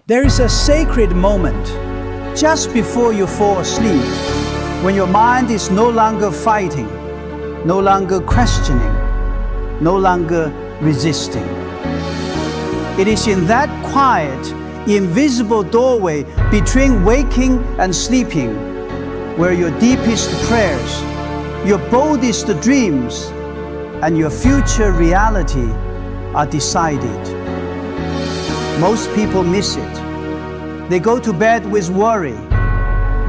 There is a sacred moment just before you fall asleep, when your mind is no longer fighting, no longer questioning, no longer resisting. It is in that quiet, invisible doorway between waking and sleeping where your deepest prayers, your boldest dreams, and your future reality are decided. Most people miss it. They go to bed with worry.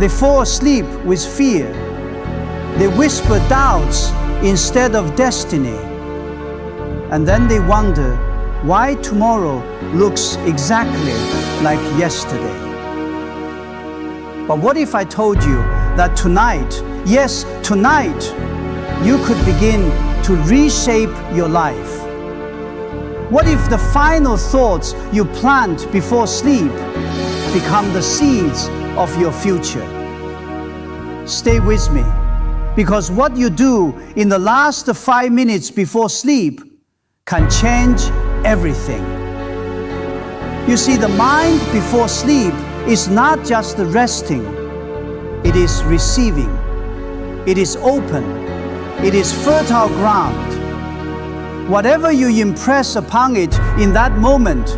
They fall asleep with fear. They whisper doubts instead of destiny. And then they wonder why tomorrow looks exactly like yesterday. But what if I told you that tonight, yes, tonight, you could begin to reshape your life? What if the final thoughts you plant before sleep become the seeds of your future? Stay with me, because what you do in the last 5 minutes before sleep can change everything. You see, the mind before sleep is not just resting, it is receiving. It is open. It is fertile ground. Whatever you impress upon it in that moment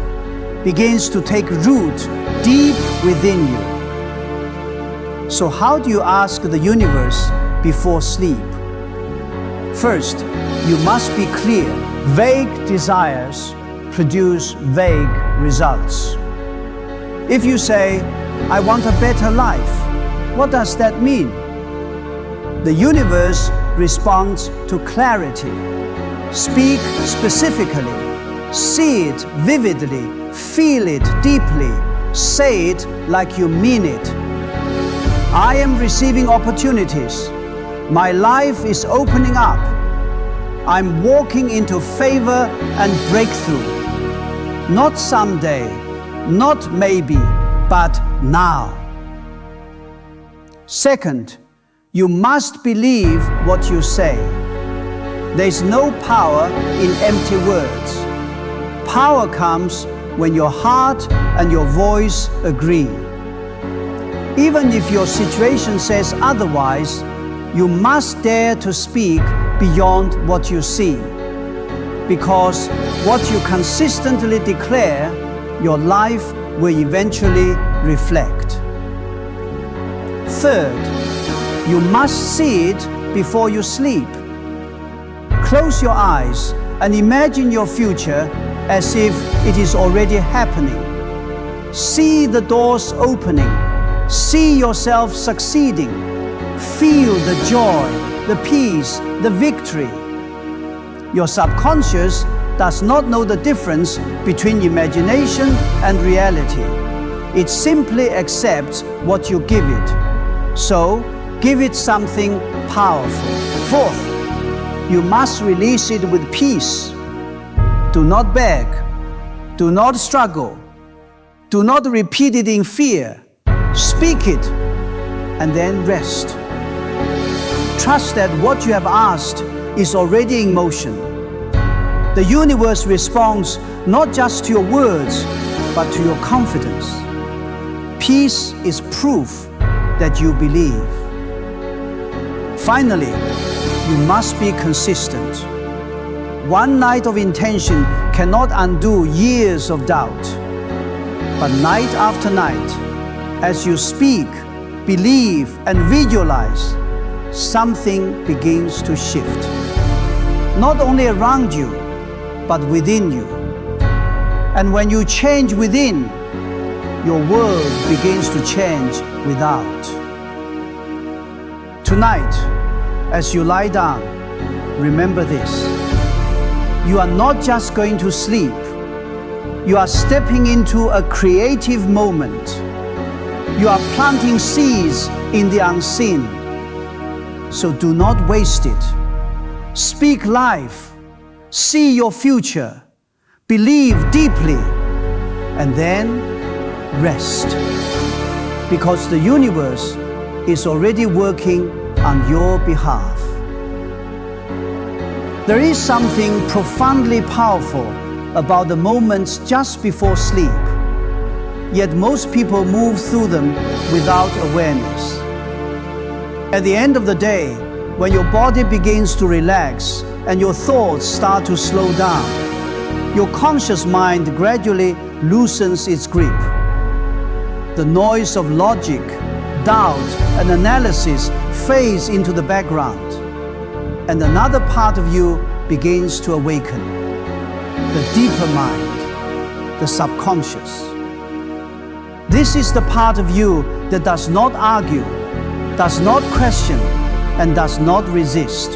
begins to take root deep within you. So how do you ask the universe before sleep? First, you must be clear. Vague desires produce vague results. If you say, I want a better life, what does that mean? The universe responds to clarity. Speak specifically, see it vividly, feel it deeply, say it like you mean it. I am receiving opportunities. My life is opening up. I'm walking into favor and breakthrough. Not someday, not maybe, but now. Second, you must believe what you say. There's no power in empty words. Power comes when your heart and your voice agree. Even if your situation says otherwise, you must dare to speak beyond what you see. Because what you consistently declare, your life will eventually reflect. Third, you must see it before you sleep. Close your eyes and imagine your future as if it is already happening. See the doors opening. See yourself succeeding. Feel the joy, the peace, the victory. Your subconscious does not know the difference between imagination and reality. It simply accepts what you give it. So, give it something powerful. Fourth, you must release it with peace. Do not beg. Do not struggle. Do not repeat it in fear. Speak it and then rest. Trust that what you have asked is already in motion. The universe responds not just to your words, but to your confidence. Peace is proof that you believe. Finally, you must be consistent. One night of intention cannot undo years of doubt. But night after night, as you speak, believe, and visualize, something begins to shift. Not only around you, but within you. And when you change within, your world begins to change without. Tonight, as you lie down, remember this. You are not just going to sleep. You are stepping into a creative moment. You are planting seeds in the unseen. So do not waste it. Speak life. See your future. Believe deeply. And then rest. Because the universe is already working on your behalf. There is something profoundly powerful about the moments just before sleep. yet most people move through them without awareness. At the end of the day, when your body begins to relax and your thoughts start to slow down, your conscious mind gradually loosens its grip. The noise of logic, doubt, and analysis fades into the background, and another part of you begins to awaken. The deeper mind, the subconscious. This is the part of you that does not argue, does not question, and does not resist.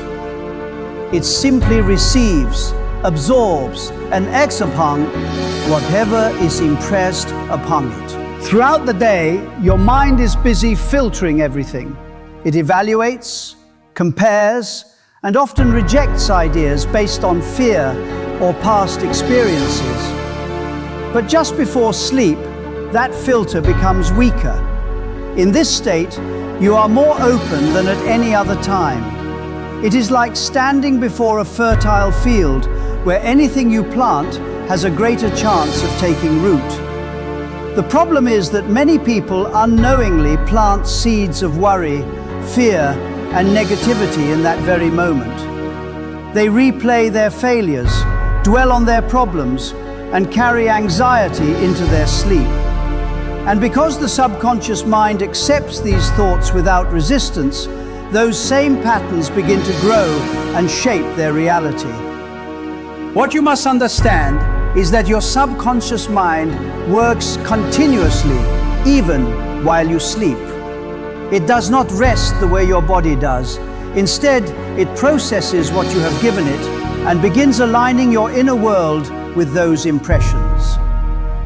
It simply receives, absorbs, and acts upon whatever is impressed upon it. Throughout the day, your mind is busy filtering everything. It evaluates, compares, and often rejects ideas based on fear or past experiences. But just before sleep, that filter becomes weaker. In this state, you are more open than at any other time. It is like standing before a fertile field where anything you plant has a greater chance of taking root. The problem is that many people unknowingly plant seeds of worry, fear, and negativity in that very moment. They replay their failures, dwell on their problems, and carry anxiety into their sleep. And because the subconscious mind accepts these thoughts without resistance, those same patterns begin to grow and shape their reality. What you must understand is that your subconscious mind works continuously, even while you sleep. It does not rest the way your body does. Instead, it processes what you have given it and begins aligning your inner world with those impressions.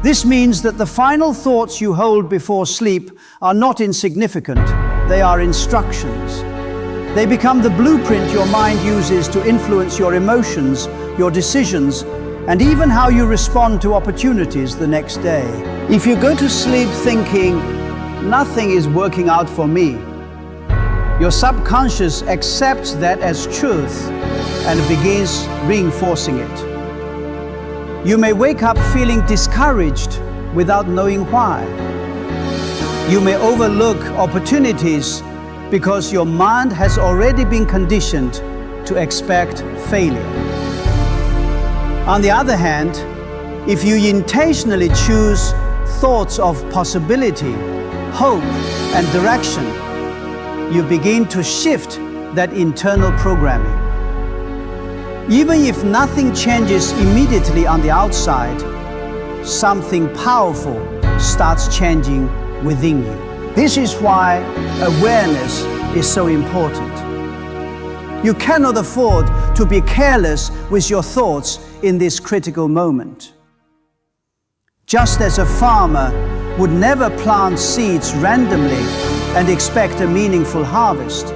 This means that the final thoughts you hold before sleep are not insignificant, they are instructions. They become the blueprint your mind uses to influence your emotions, your decisions, and even how you respond to opportunities the next day. If you go to sleep thinking, "Nothing is working out for me," your subconscious accepts that as truth and begins reinforcing it. You may wake up feeling discouraged without knowing why. You may overlook opportunities because your mind has already been conditioned to expect failure. On the other hand, if you intentionally choose thoughts of possibility, hope, and direction, you begin to shift that internal programming. Even if nothing changes immediately on the outside, something powerful starts changing within you. This is why awareness is so important. You cannot afford to be careless with your thoughts in this critical moment. Just as a farmer would never plant seeds randomly and expect a meaningful harvest,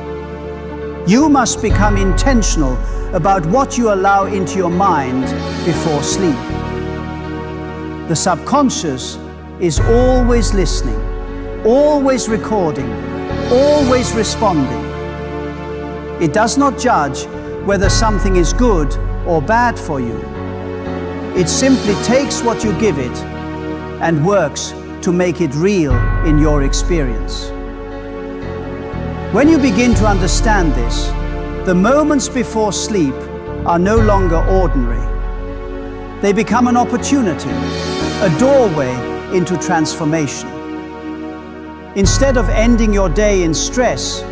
you must become intentional about what you allow into your mind before sleep. The subconscious is always listening, always recording, always responding. It does not judge whether something is good or bad for you. It simply takes what you give it and works to make it real in your experience. When you begin to understand this, the moments before sleep are no longer ordinary. They become an opportunity, a doorway into transformation. Instead of ending your day in stress,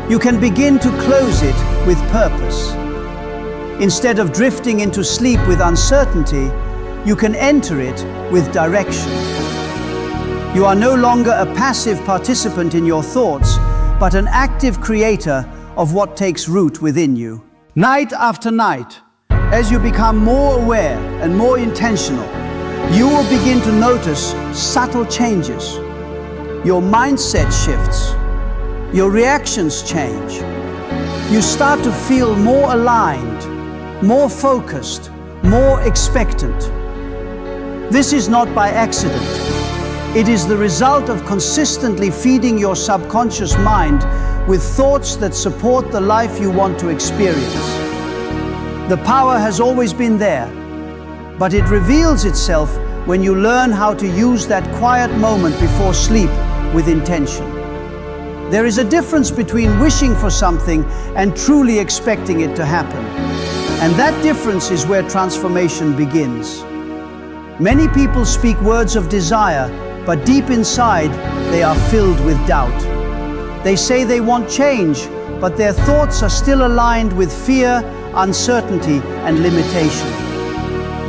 you can begin to close it with purpose. Instead of drifting into sleep with uncertainty, you can enter it with direction. You are no longer a passive participant in your thoughts, but an active creator of what takes root within you. Night after night, as you become more aware and more intentional, you will begin to notice subtle changes. Your mindset shifts. Your reactions change. You start to feel more aligned, more focused, more expectant. This is not by accident. It is the result of consistently feeding your subconscious mind with thoughts that support the life you want to experience. The power has always been there, but it reveals itself when you learn how to use that quiet moment before sleep with intention. There is a difference between wishing for something and truly expecting it to happen. And that difference is where transformation begins. Many people speak words of desire, but deep inside, they are filled with doubt. They say they want change, but their thoughts are still aligned with fear, uncertainty, and limitation.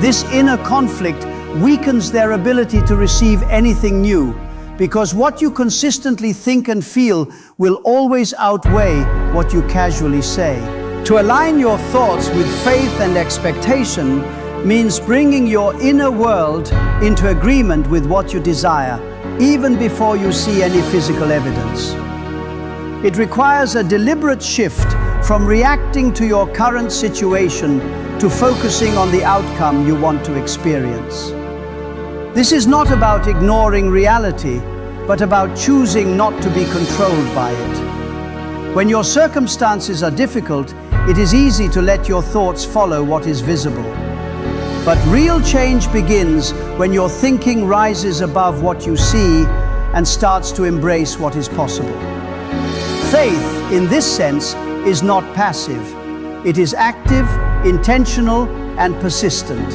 This inner conflict weakens their ability to receive anything new, because what you consistently think and feel will always outweigh what you casually say. To align your thoughts with faith and expectation means bringing your inner world into agreement with what you desire, even before you see any physical evidence. It requires a deliberate shift from reacting to your current situation to focusing on the outcome you want to experience. This is not about ignoring reality, but about choosing not to be controlled by it. When your circumstances are difficult, it is easy to let your thoughts follow what is visible. But real change begins when your thinking rises above what you see and starts to embrace what is possible. Faith, in this sense, is not passive. It is active, intentional, and persistent.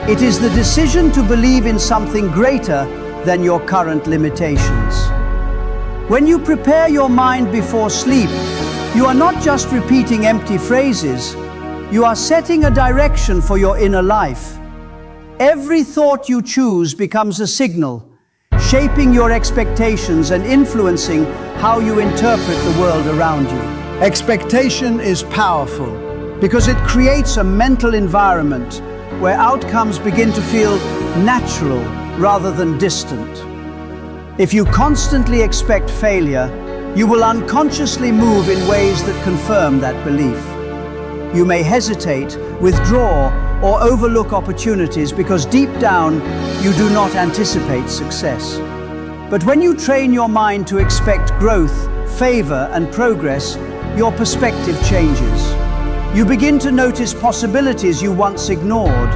It is the decision to believe in something greater than your current limitations. When you prepare your mind before sleep, you are not just repeating empty phrases. You are setting a direction for your inner life. Every thought you choose becomes a signal, shaping your expectations and influencing how you interpret the world around you. Expectation is powerful because it creates a mental environment where outcomes begin to feel natural rather than distant. If you constantly expect failure, you will unconsciously move in ways that confirm that belief. You may hesitate, withdraw, or overlook opportunities because deep down you do not anticipate success. But when you train your mind to expect growth, favor, and progress, your perspective changes. You begin to notice possibilities you once ignored.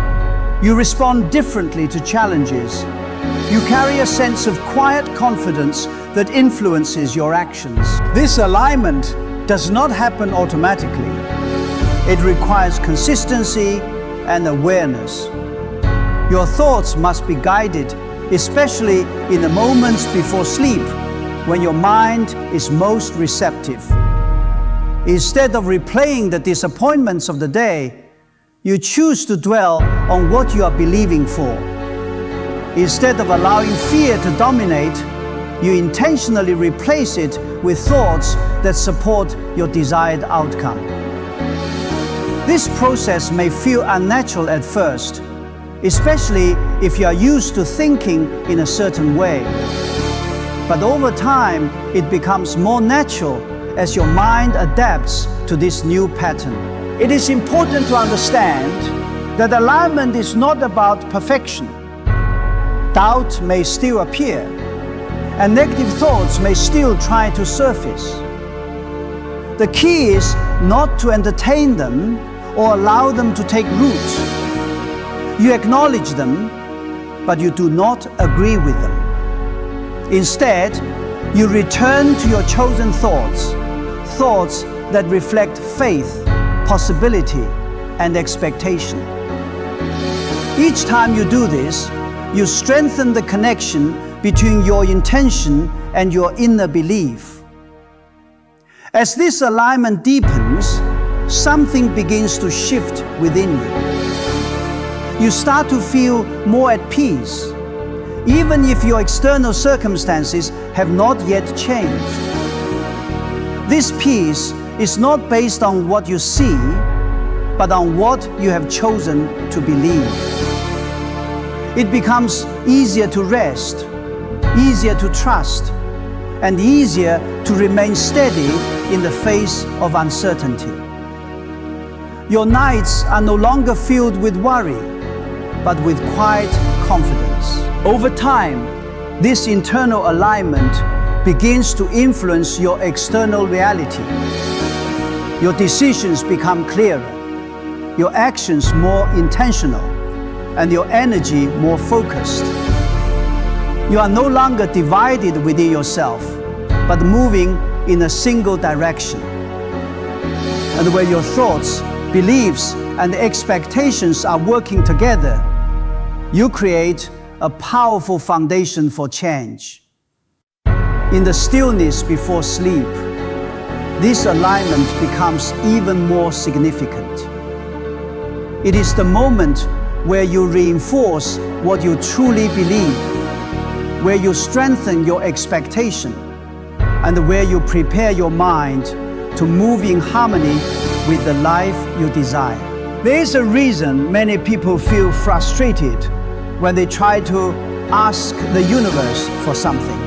You respond differently to challenges. You carry a sense of quiet confidence that influences your actions. This alignment does not happen automatically. It requires consistency and awareness. Your thoughts must be guided, especially in the moments before sleep, when your mind is most receptive. Instead of replaying the disappointments of the day, you choose to dwell on what you are believing for. Instead of allowing fear to dominate, you intentionally replace it with thoughts that support your desired outcome. This process may feel unnatural at first, especially if you are used to thinking in a certain way. But over time, it becomes more natural as your mind adapts to this new pattern. It is important to understand that alignment is not about perfection. Doubt may still appear, and negative thoughts may still try to surface. The key is not to entertain them or allow them to take root. You acknowledge them, but you do not agree with them. Instead, you return to your chosen thoughts, thoughts that reflect faith, possibility, and expectation. Each time you do this, you strengthen the connection between your intention and your inner belief. As this alignment deepens, something begins to shift within you. You start to feel more at peace, even if your external circumstances have not yet changed. This peace is not based on what you see, but on what you have chosen to believe. It becomes easier to rest, easier to trust, and easier to remain steady in the face of uncertainty. Your nights are no longer filled with worry, but with quiet confidence. Over time, this internal alignment begins to influence your external reality. Your decisions become clearer, your actions more intentional, and your energy more focused. You are no longer divided within yourself, but moving in a single direction. And where your thoughts, beliefs, and expectations are working together, you create a powerful foundation for change. In the stillness before sleep, this alignment becomes even more significant. It is the moment where you reinforce what you truly believe, where you strengthen your expectation, and where you prepare your mind to move in harmony with the life you desire. There is a reason many people feel frustrated when they try to ask the universe for something.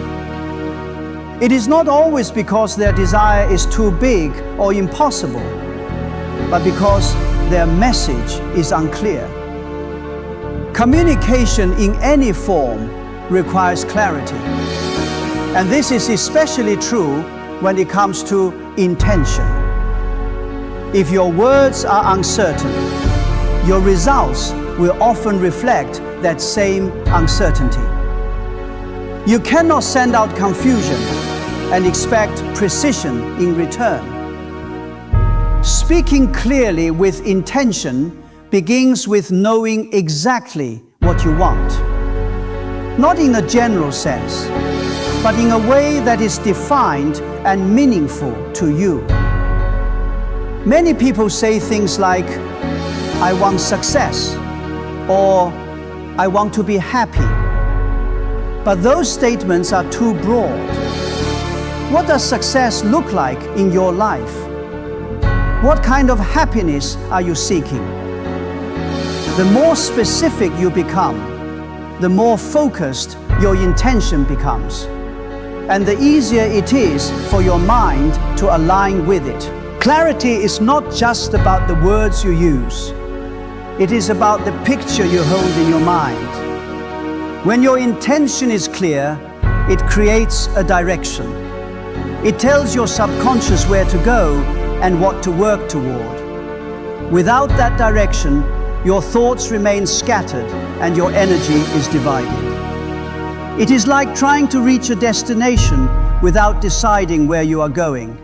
It is not always because their desire is too big or impossible, but because their message is unclear. Communication in any form requires clarity. And this is especially true when it comes to intention. If your words are uncertain, your results will often reflect that same uncertainty. You cannot send out confusion and expect precision in return. Speaking clearly with intention begins with knowing exactly what you want. Not in a general sense, but in a way that is defined and meaningful to you. Many people say things like, "I want success," or "I want to be happy." But those statements are too broad. What does success look like in your life? What kind of happiness are you seeking? The more specific you become, the more focused your intention becomes, and the easier it is for your mind to align with it. Clarity is not just about the words you use. It is about the picture you hold in your mind. When your intention is clear, it creates a direction. It tells your subconscious where to go and what to work toward. Without that direction, your thoughts remain scattered and your energy is divided. It is like trying to reach a destination without deciding where you are going.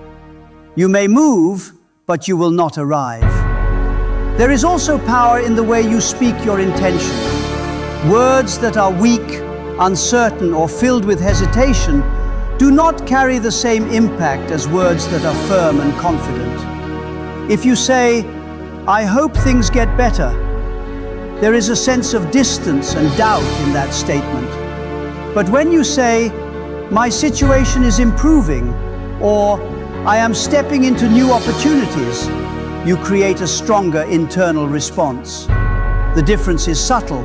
You may move, but you will not arrive. There is also power in the way you speak your intention. Words that are weak, uncertain, or filled with hesitation do not carry the same impact as words that are firm and confident. If you say, "I hope things get better," there is a sense of distance and doubt in that statement. But when you say, "My situation is improving," or "I am stepping into new opportunities," you create a stronger internal response. The difference is subtle,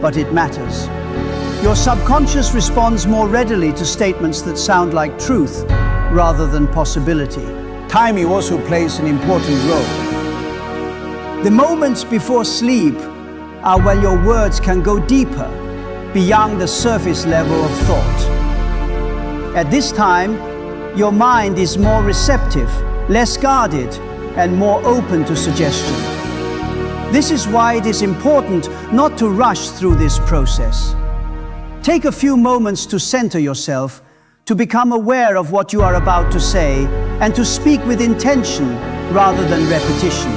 but it matters. Your subconscious responds more readily to statements that sound like truth rather than possibility. Timing also plays an important role. The moments before sleep are when your words can go deeper, beyond the surface level of thought. At this time, your mind is more receptive, less guarded, and more open to suggestion. This is why it is important not to rush through this process. Take a few moments to center yourself, to become aware of what you are about to say, and to speak with intention rather than repetition.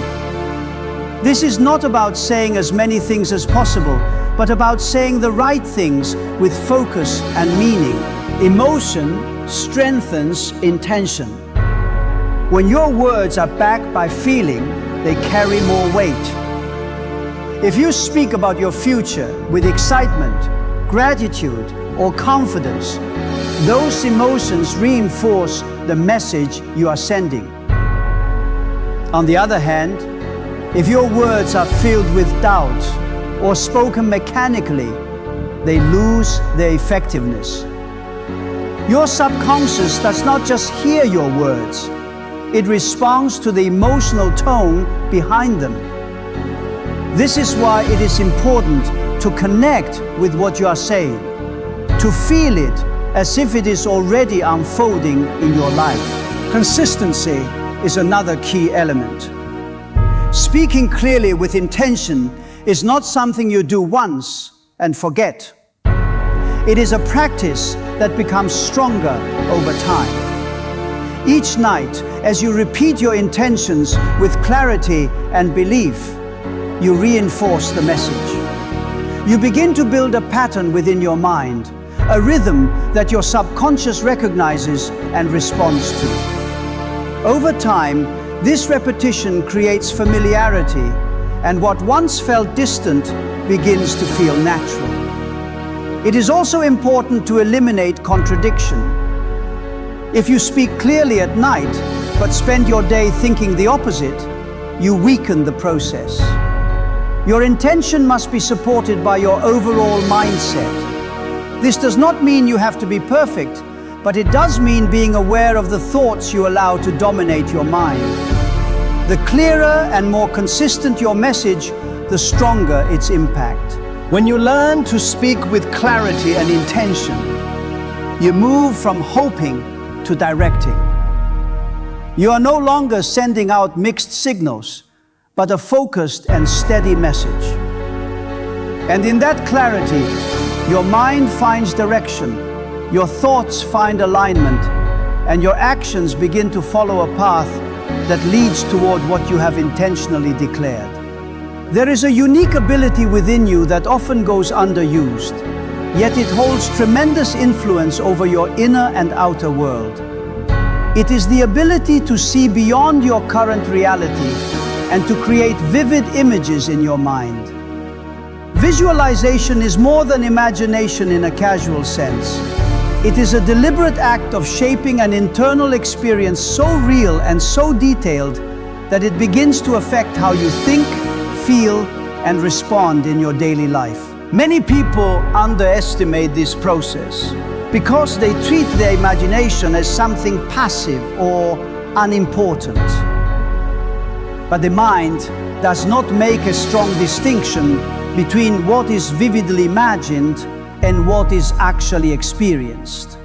This is not about saying as many things as possible, but about saying the right things with focus and meaning. Emotion strengthens intention. When your words are backed by feeling, they carry more weight. If you speak about your future with excitement, gratitude, or confidence, those emotions reinforce the message you are sending. On the other hand, if your words are filled with doubt or spoken mechanically, they lose their effectiveness. Your subconscious does not just hear your words, it responds to the emotional tone behind them. This is why it is important to connect with what you are saying, to feel it as if it is already unfolding in your life. Consistency is another key element. Speaking clearly with intention is not something you do once and forget. It is a practice that becomes stronger over time. Each night, as you repeat your intentions with clarity and belief, you reinforce the message. You begin to build a pattern within your mind, a rhythm that your subconscious recognizes and responds to. Over time, this repetition creates familiarity, and what once felt distant begins to feel natural. It is also important to eliminate contradiction. If you speak clearly at night, but spend your day thinking the opposite, you weaken the process. Your intention must be supported by your overall mindset. This does not mean you have to be perfect, but it does mean being aware of the thoughts you allow to dominate your mind. The clearer and more consistent your message, the stronger its impact. When you learn to speak with clarity and intention, you move from hoping to directing. You are no longer sending out mixed signals, but a focused and steady message. And in that clarity, your mind finds direction, your thoughts find alignment, and your actions begin to follow a path that leads toward what you have intentionally declared. There is a unique ability within you that often goes underused, yet it holds tremendous influence over your inner and outer world. It is the ability to see beyond your current reality and to create vivid images in your mind. Visualization is more than imagination in a casual sense. It is a deliberate act of shaping an internal experience so real and so detailed that it begins to affect how you think, feel, and respond in your daily life. Many people underestimate this process because they treat their imagination as something passive or unimportant. But the mind does not make a strong distinction between what is vividly imagined and what is actually experienced.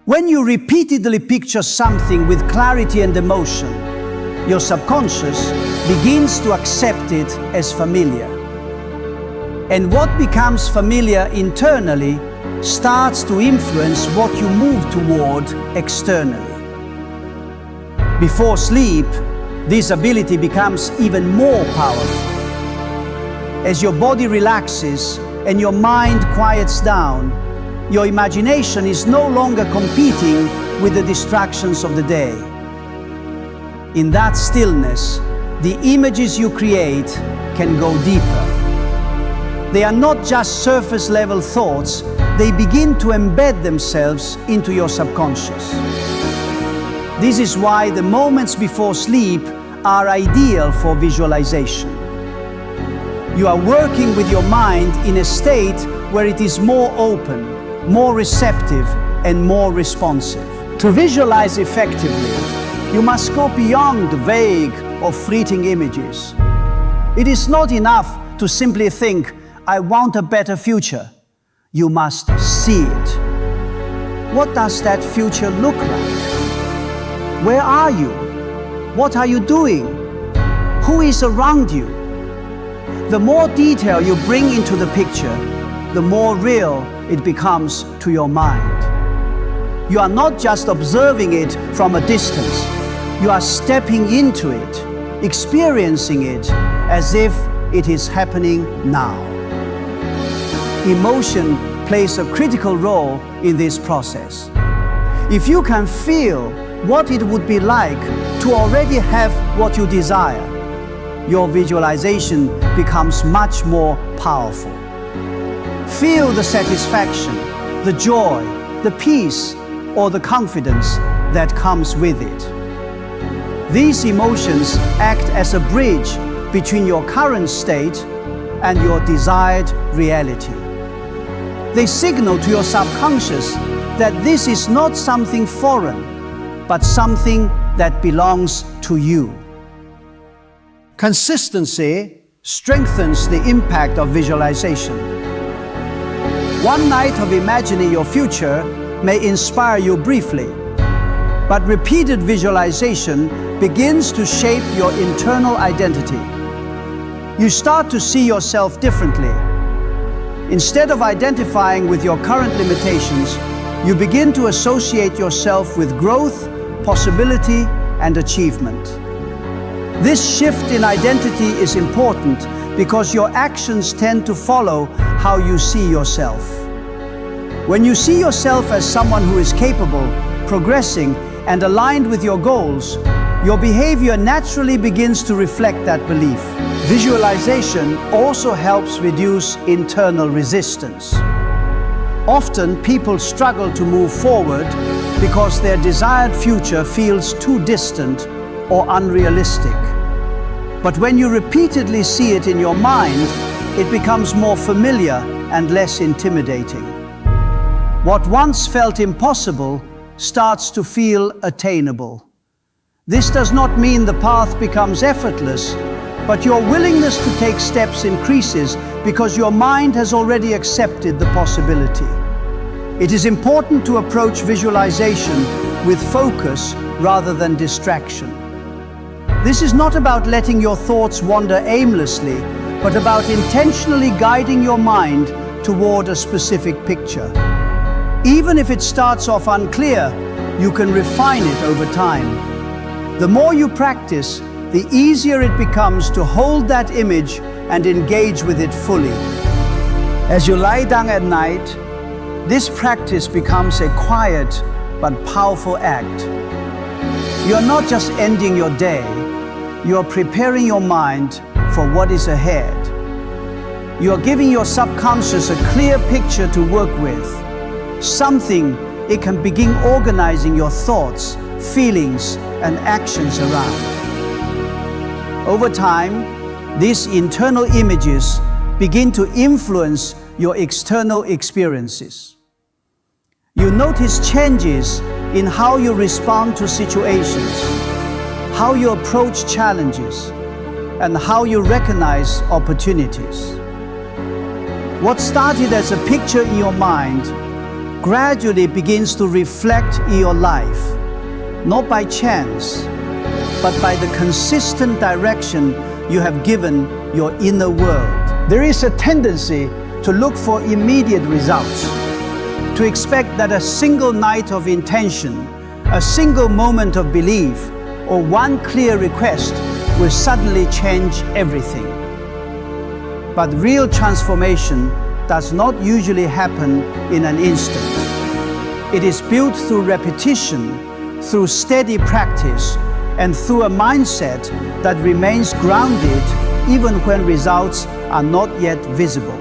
When you repeatedly picture something with clarity and emotion, your subconscious begins to accept it as familiar. And what becomes familiar internally starts to influence what you move toward externally. Before sleep, this ability becomes even more powerful. As your body relaxes and your mind quiets down, your imagination is no longer competing with the distractions of the day. In that stillness, the images you create can go deeper. They are not just surface-level thoughts, they begin to embed themselves into your subconscious. This is why the moments before sleep are ideal for visualization. You are working with your mind in a state where it is more open, more receptive, and more responsive. To visualize effectively, you must go beyond vague or fleeting images. It is not enough to simply think, "I want a better future." You must see it. What does that future look like? Where are you? What are you doing? Who is around you? The more detail you bring into the picture, the more real it becomes to your mind. You are not just observing it from a distance. You are stepping into it, experiencing it as if it is happening now. Emotion plays a critical role in this process. If you can feel what it would be like to already have what you desire, your visualization becomes much more powerful. Feel the satisfaction, the joy, the peace, or the confidence that comes with it. These emotions act as a bridge between your current state and your desired reality. They signal to your subconscious that this is not something foreign, but something that belongs to you. Consistency strengthens the impact of visualization. One night of imagining your future may inspire you briefly, but repeated visualization begins to shape your internal identity. You start to see yourself differently. Instead of identifying with your current limitations, you begin to associate yourself with growth, possibility, and achievement. This shift in identity is important because your actions tend to follow how you see yourself. When you see yourself as someone who is capable, progressing, and aligned with your goals, your behavior naturally begins to reflect that belief. Visualization also helps reduce internal resistance. Often, people struggle to move forward because their desired future feels too distant or unrealistic. But when you repeatedly see it in your mind, it becomes more familiar and less intimidating. What once felt impossible starts to feel attainable. This does not mean the path becomes effortless, but your willingness to take steps increases because your mind has already accepted the possibility. It is important to approach visualization with focus rather than distraction. This is not about letting your thoughts wander aimlessly, but about intentionally guiding your mind toward a specific picture. Even if it starts off unclear, you can refine it over time. The more you practice, the easier it becomes to hold that image and engage with it fully. As you lie down at night, this practice becomes a quiet but powerful act. You are not just ending your day, you are preparing your mind for what is ahead. You are giving your subconscious a clear picture to work with, something it can begin organizing your thoughts, feelings, and actions around. Over time, these internal images begin to influence your external experiences. You notice changes in how you respond to situations, how you approach challenges, and how you recognize opportunities. What started as a picture in your mind gradually begins to reflect in your life, not by chance, but by the consistent direction you have given your inner world. There is a tendency to look for immediate results, to expect that a single night of intention, a single moment of belief, or one clear request will suddenly change everything. But real transformation does not usually happen in an instant. It is built through repetition, through steady practice, and through a mindset that remains grounded even when results are not yet visible.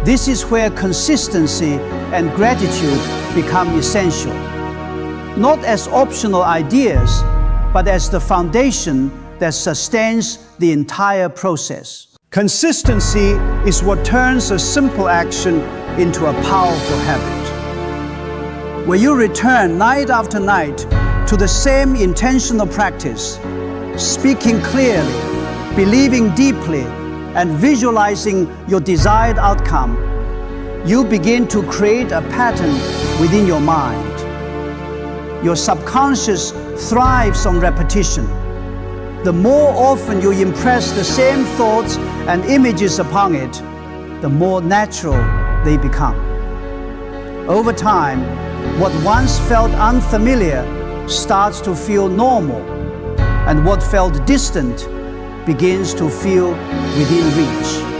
This is where consistency and gratitude become essential, not as optional ideas, but as the foundation that sustains the entire process. Consistency is what turns a simple action into a powerful habit. When you return night after night to the same intentional practice, speaking clearly, believing deeply, and visualizing your desired outcome, you begin to create a pattern within your mind. Your subconscious thrives on repetition. The more often you impress the same thoughts and images upon it, the more natural they become. Over time, what once felt unfamiliar starts to feel normal, and what felt distant begins to feel within reach.